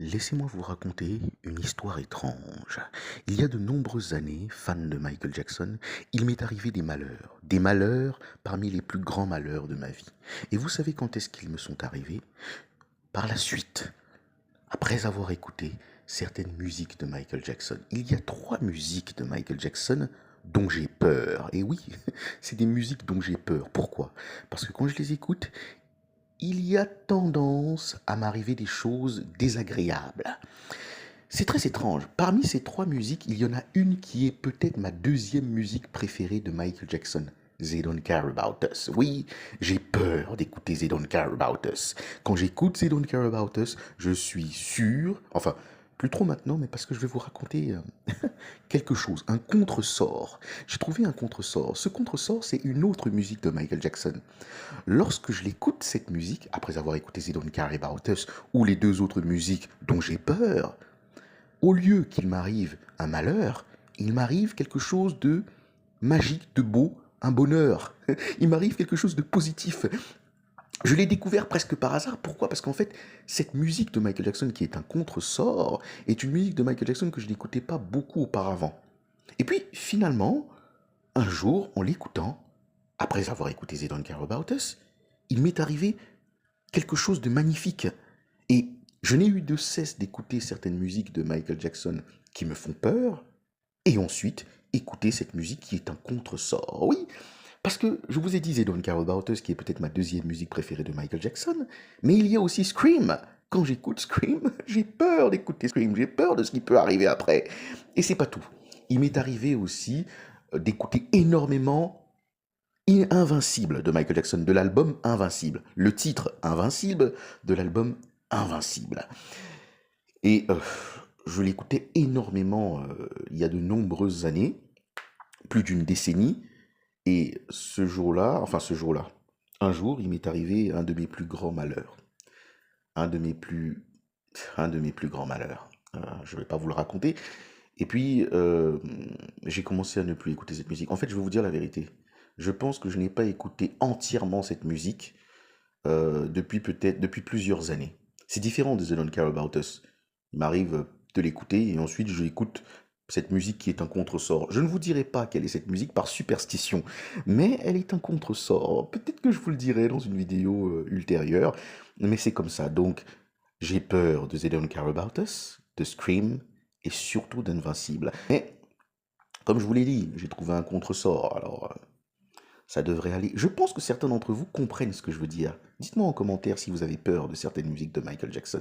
Laissez-moi vous raconter une histoire étrange. Il y a de nombreuses années, fan de Michael Jackson, il m'est arrivé des malheurs parmi les plus grands malheurs de ma vie. Et vous savez quand est-ce qu'ils me sont arrivés? Par la suite, après avoir écouté certaines musiques de Michael Jackson. Il y a trois musiques de Michael Jackson dont j'ai peur. Et oui, c'est des musiques dont j'ai peur. Pourquoi? Parce que quand je les écoute, il y a tendance à m'arriver des choses désagréables. C'est très étrange. Parmi ces trois musiques, il y en a une qui est peut-être ma deuxième musique préférée de Michael Jackson. They Don't Care About Us. Oui, j'ai peur d'écouter They Don't Care About Us. Quand j'écoute They Don't Care About Us, je suis sûr, enfin, plus trop maintenant, mais parce que je vais vous raconter quelque chose, un contresort. J'ai trouvé un contresort. Ce contresort, c'est une autre musique de Michael Jackson. Lorsque je l'écoute, cette musique, après avoir écouté They Don't Care About Us ou les deux autres musiques dont j'ai peur, au lieu qu'il m'arrive un malheur, il m'arrive quelque chose de magique, de beau, un bonheur. Il m'arrive quelque chose de positif. Je l'ai découvert presque par hasard. Pourquoi? Parce qu'en fait, cette musique de Michael Jackson, qui est un contresort, est une musique de Michael Jackson que je n'écoutais pas beaucoup auparavant. Et puis, finalement, un jour, en l'écoutant, après avoir écouté They Don't Care About Us, il m'est arrivé quelque chose de magnifique. Et je n'ai eu de cesse d'écouter certaines musiques de Michael Jackson qui me font peur, et ensuite écouter cette musique qui est un contresort. Oui, parce que je vous ai dit They Don't Care About Us, qui est peut-être ma deuxième musique préférée de Michael Jackson, mais il y a aussi Scream. Quand j'écoute Scream, j'ai peur d'écouter Scream, j'ai peur de ce qui peut arriver après. Et c'est pas tout. Il m'est arrivé aussi d'écouter énormément Invincible de Michael Jackson, de l'album Invincible. Le titre Invincible de l'album Invincible. Et je l'écoutais énormément il y a de nombreuses années, plus d'une décennie. Et un jour, il m'est arrivé un de mes plus grands malheurs. Un de mes plus, un de mes plus grands malheurs. Je ne vais pas vous le raconter. Et puis, j'ai commencé à ne plus écouter cette musique. En fait, je vais vous dire la vérité. Je pense que je n'ai pas écouté entièrement cette musique depuis plusieurs années. C'est différent de The Don't Care About Us. Il m'arrive de l'écouter et ensuite je écoute cette musique qui est un contresort. Je ne vous dirai pas quelle est cette musique par superstition, mais elle est un contresort. Peut-être que je vous le dirai dans une vidéo ultérieure, mais c'est comme ça. Donc, j'ai peur de They Don't Care About Us, de Scream et surtout d'Invincible. Mais, comme je vous l'ai dit, j'ai trouvé un contresort, alors ça devrait aller. Je pense que certains d'entre vous comprennent ce que je veux dire. Dites-moi en commentaire si vous avez peur de certaines musiques de Michael Jackson.